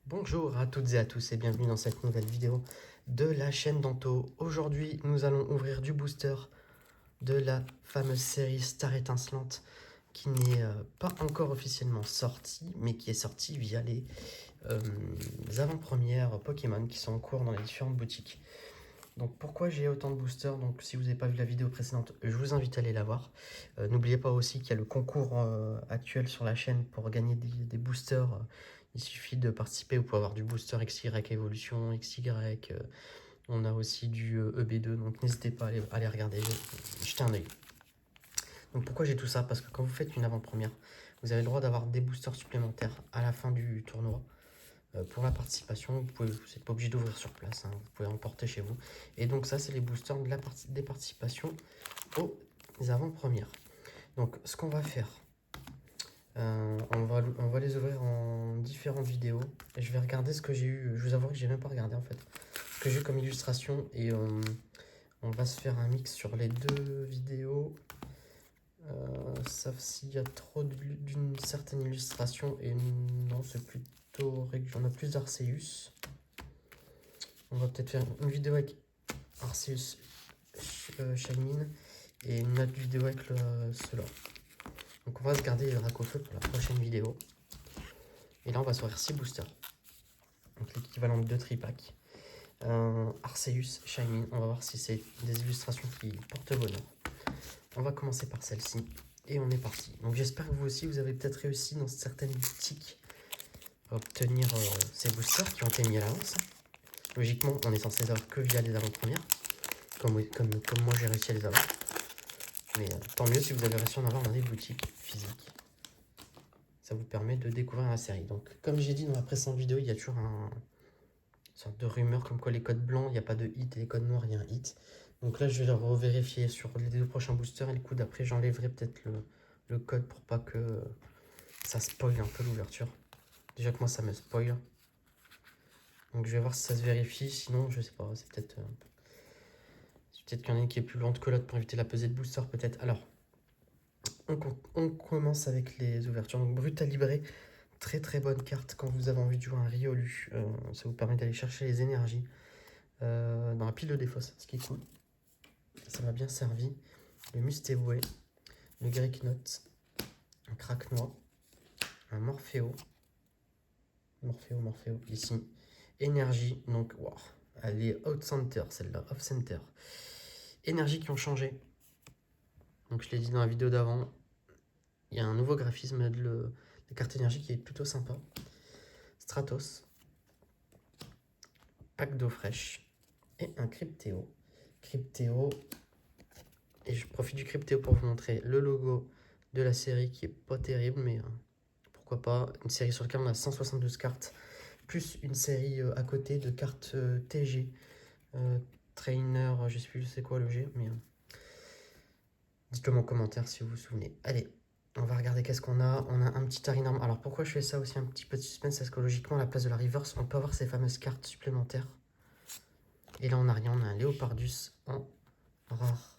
Bonjour à toutes et à tous et bienvenue dans cette nouvelle vidéo de la chaîne Danto. Aujourd'hui, nous allons ouvrir du booster de la fameuse série Star Étincelante qui n'est pas encore officiellement sortie, mais qui est sortie via les avant-premières Pokémon qui sont en cours dans les différentes boutiques. Donc pourquoi j'ai autant de boosters? Donc si vous n'avez pas vu la vidéo précédente, je vous invite à aller la voir. N'oubliez pas aussi qu'il y a le concours actuel sur la chaîne pour gagner des boosters. Il suffit de participer, vous pouvez avoir du booster XY Evolution, XY, on a aussi du EB2, donc n'hésitez pas à aller regarder, jetez un œil. Donc pourquoi j'ai tout ça? Parce que quand vous faites une avant-première, vous avez le droit d'avoir des boosters supplémentaires à la fin du tournoi. Pour la participation, vous n'êtes pas obligé d'ouvrir sur place, hein, vous pouvez emporter chez vous. Et donc ça, c'est les boosters des participations aux avant-premières. Donc ce qu'on va faire, on va les ouvrir en différentes vidéos. Et je vais regarder ce que j'ai eu. Je vous avoue que j'ai même pas regardé en fait. Ce que j'ai eu comme illustration. Et on va se faire un mix sur les deux vidéos. Sauf s'il y a trop d'une certaine illustration. Et non, c'est plutôt... On a plus d'Arceus. On va peut-être faire une vidéo avec Arceus Shaymin et une autre vidéo avec cela. Donc on va se garder Dracofeu pour la prochaine vidéo. Et là on va s'ouvrir 6 boosters. Donc l'équivalent de 2 tripacks. Arceus Shaymin, on va voir si c'est des illustrations qui portent bonheur. On va commencer par celle-ci. Et on est parti. Donc j'espère que vous aussi vous avez peut-être réussi dans certaines boutiques à obtenir ces boosters qui ont été mis à l'avance. Logiquement on est censé les avoir que via les avant-premières. Comme moi j'ai réussi à les avoir. Mais tant mieux si vous avez réussi à en avoir dans des boutiques physiques. Ça vous permet de découvrir la série. Donc, comme j'ai dit dans la précédente vidéo, il y a toujours une sorte de rumeur comme quoi les codes blancs, il n'y a pas de hit, et les codes noirs, il y a un hit. Donc là, je vais revérifier sur les deux prochains boosters et le coup d'après, j'enlèverai peut-être le code pour pas que ça spoil un peu l'ouverture. Déjà que moi, ça me spoil. Donc, je vais voir si ça se vérifie. Sinon, je sais pas, c'est peut-être qu'il y en a une qui est plus lente que l'autre pour éviter la pesée de booster, peut-être. Alors, on commence avec les ouvertures. Donc, Brutalibré. Très très bonne carte quand vous avez envie de jouer un Riolu. Ça vous permet d'aller chercher les énergies dans la pile de défausse, ce qui est cool. Ça m'a bien servi. Le Mustéboué, le Greyknot, un Craquenois, un Morpheo, ici. Énergie, donc, wow, elle est out center, celle-là, off center. Énergie qui ont changé. Donc je l'ai dit dans la vidéo d'avant, il y a un nouveau graphisme de la carte énergie qui est plutôt sympa. Stratos, pack d'eau fraîche et un Cryptéo. Cryptéo, et je profite du Cryptéo pour vous montrer le logo de la série qui est pas terrible, mais pourquoi pas. Une série sur laquelle on a 172 cartes, plus une série à côté de cartes TG, trainer, je sais plus c'est quoi le G, mais dites-le moi en commentaire si vous vous souvenez. Allez, on va regarder qu'est-ce qu'on a. On a un petit Arinorm. Alors pourquoi je fais ça aussi, un petit peu de suspense? Parce que logiquement, à la place de la reverse, on peut avoir ces fameuses cartes supplémentaires. Et là, on a rien, on a un Léopardus en rare.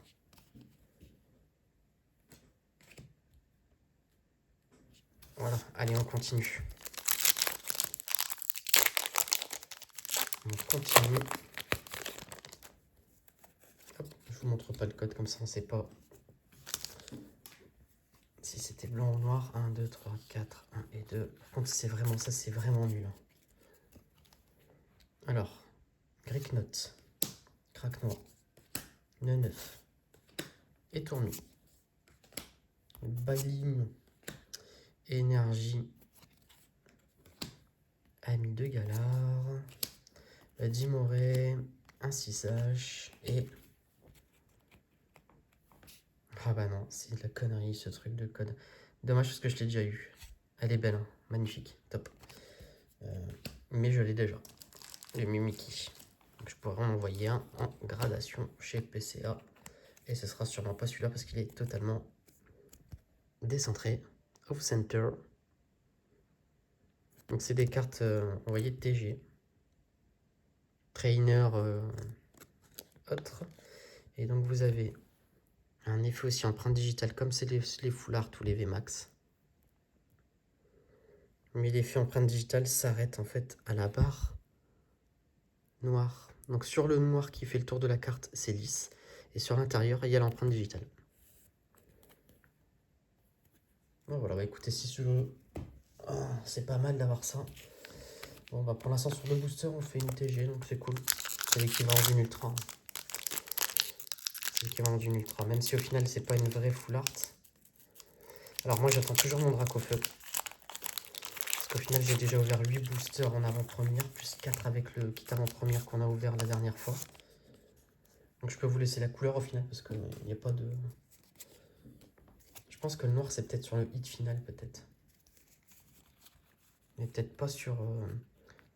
Voilà, allez, on continue. On continue. Hop, je vous montre pas le code comme ça, on sait pas si c'était blanc ou noir. 1, 2, 3, 4, 1 et 2. Par contre, c'est vraiment ça, c'est vraiment nul. Alors, Greyknot, Craquenois, Neuf et Tournu. Baline, Énergie, Ami de Galar, Dimoré, un 6H et... Ah bah non, c'est de la connerie ce truc de code. Dommage parce que je l'ai déjà eu. Elle est belle, hein, magnifique, top. Mais je l'ai déjà. Le Mimiki. Donc je pourrais en envoyer un en gradation chez PCA. Et ce sera sûrement pas celui-là parce qu'il est totalement décentré. Off center. Donc c'est des cartes, vous voyez, TG. Trainer autre. Et donc vous avez un effet aussi empreinte digitale comme c'est les foulards, tous les VMAX. Mais l'effet empreinte digitale s'arrête en fait à la barre noire. Donc sur le noir qui fait le tour de la carte, c'est lisse. Et sur l'intérieur, il y a l'empreinte digitale. Bon, voilà, bah écoutez, si c'est pas mal d'avoir ça. Bon, bah pour l'instant, sur le booster, on fait une TG, donc c'est cool. C'est l'équivalent d'une ultra. C'est l'équivalent d'une ultra, même si au final, c'est pas une vraie full art. Alors moi, j'attends toujours mon Dracofeu. Parce qu'au final, j'ai déjà ouvert 8 boosters en avant-première, plus 4 avec le kit avant-première qu'on a ouvert la dernière fois. Donc je peux vous laisser la couleur au final, parce qu'il n'y a pas de... Je pense que le noir, c'est peut-être sur le hit final, peut-être. Mais peut-être pas sur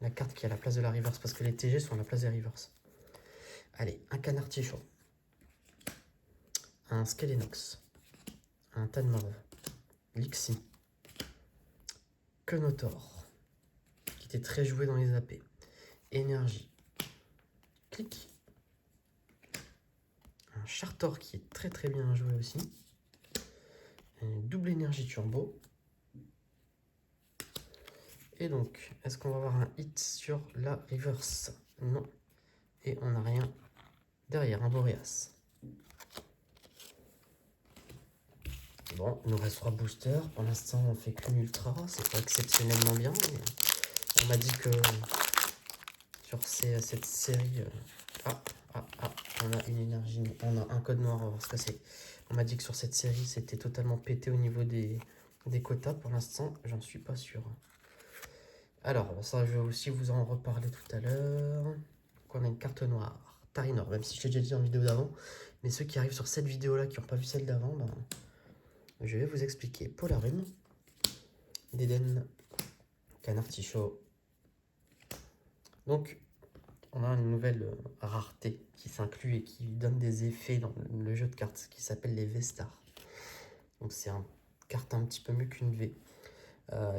la carte qui est à la place de la reverse, parce que les TG sont à la place des reverse. Allez, un canard tichon. Un Skelenox. Un Tanmorv. Lixie. Kenotor, qui était très joué dans les AP. Énergie. Clic. Un Chartor qui est très très bien joué aussi. Une double énergie turbo. Et donc, est-ce qu'on va avoir un hit sur la reverse? Non. Et on n'a rien derrière, un Boreas. Bon, il nous reste 3 boosters. Pour l'instant, on fait qu'une ultra. C'est pas exceptionnellement bien. Mais on m'a dit que sur cette série... on a une énergie. On a un code noir, on va voir ce que c'est. On m'a dit que sur cette série, c'était totalement pété au niveau des quotas. Pour l'instant, j'en suis pas sûr. Alors, ça, je vais aussi vous en reparler tout à l'heure. On a une carte noire. Tarinor, même si je l'ai déjà dit en vidéo d'avant. Mais ceux qui arrivent sur cette vidéo-là, qui n'ont pas vu celle d'avant, ben, je vais vous expliquer. Polarum, Deden, Canard Tichot. Donc, on a une nouvelle rareté qui s'inclut et qui donne des effets dans le jeu de cartes qui s'appelle les V-Stars. Donc, c'est une carte un petit peu mieux qu'une V.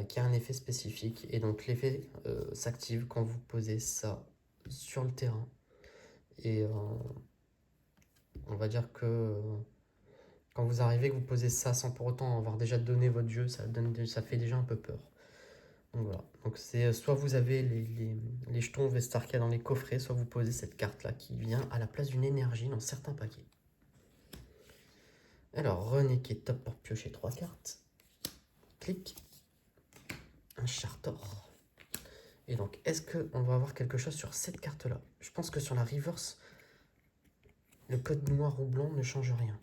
Qui a un effet spécifique. Et donc l'effet s'active quand vous posez ça sur le terrain. Et on va dire que quand vous arrivez, que vous posez ça sans pour autant avoir déjà donné votre jeu, ça fait déjà un peu peur. Donc voilà. Donc c'est soit vous avez les jetons V-Star qu'il y a dans les coffrets, soit vous posez cette carte là qui vient à la place d'une énergie dans certains paquets. Alors René qui est top pour piocher 3 cartes. Clic. Un Chartor. Et donc, est-ce qu'on va avoir quelque chose sur cette carte-là? Je pense que sur la reverse, le code noir ou blanc ne change rien.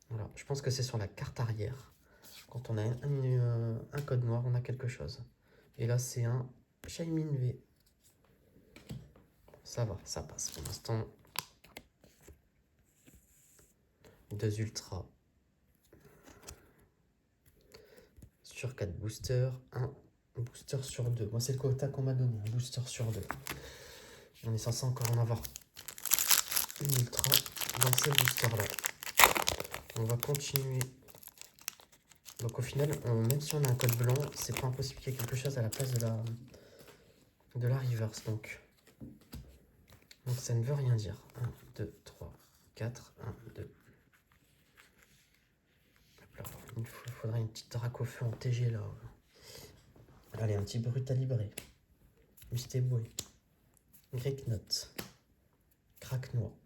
Voilà, je pense que c'est sur la carte arrière. Quand on a un code noir, on a quelque chose. Et là, c'est un Shaymin V. Ça va, ça passe pour l'instant. 2 ultras. Sur 4 boosters, un booster sur 2. Moi, c'est le quota qu'on m'a donné, un booster sur 2. On est censé encore en avoir une ultra dans ces boosters-là. On va continuer. Donc au final, même si on a un code blanc, c'est pas impossible qu'il y ait quelque chose à la place de la reverse. Donc ça ne veut rien dire. 1, 2, 3, 4, 1, 2. Il faudra une petite Dracofeu en TG là. Allez, un petit Brutalibré. Mystéboué. Greeknot. Craquenois.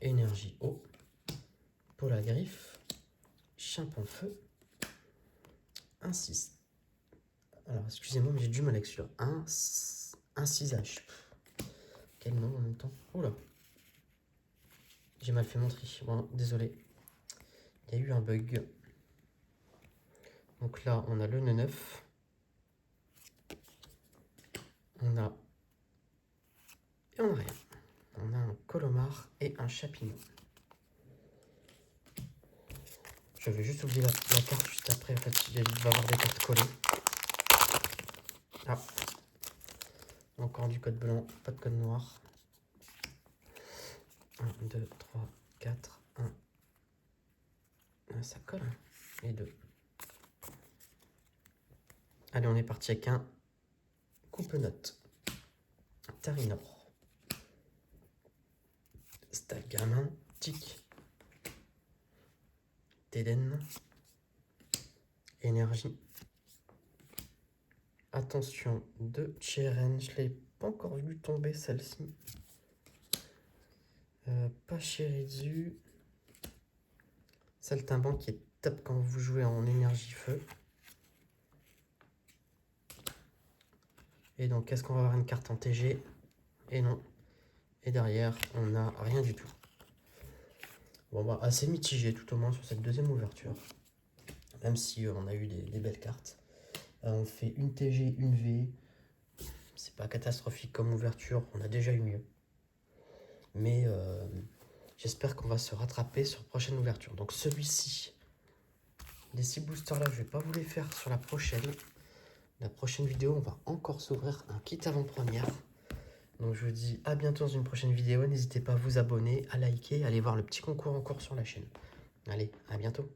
Énergie eau. Polagriffe. Chien-pont-feu. Un 6. Alors, excusez-moi, mais j'ai du mal avec celui-là. Un 6H. Quel nom en même temps? Oula. J'ai mal fait mon tri. Bon, désolé. Il y a eu un bug. Donc là, on a le 9. On a... Et on a rien. On a un Colomar et un Chapineau. Je vais juste oublier la carte juste après. En fait, il va y avoir des cartes collées. Ah. Encore du code blanc, pas de code noir. 1, 2, 3, 4, 1. Ça colle. Et 2. Allez, on est parti avec un coupe-note. Tarinor. Stalgamin. Tic. Téden. Énergie. Attention, de Cheren. Je ne l'ai pas encore vu tomber celle-ci. Pachirisu. Saltimbanque qui est top quand vous jouez en énergie feu. Et donc, est-ce qu'on va avoir une carte en TG? Et non. Et derrière, on n'a rien du tout. Bon, bah, assez mitigé tout au moins sur cette deuxième ouverture. Même si on a eu des belles cartes. On fait une TG, une V. C'est pas catastrophique comme ouverture, on a déjà eu mieux. Mais j'espère qu'on va se rattraper sur la prochaine ouverture. Donc celui-ci, les 6 boosters là, je vais pas vous les faire sur la prochaine. La prochaine vidéo, on va encore s'ouvrir un kit avant-première. Donc je vous dis à bientôt dans une prochaine vidéo. N'hésitez pas à vous abonner, à liker, à aller voir le petit concours en cours sur la chaîne. Allez, à bientôt.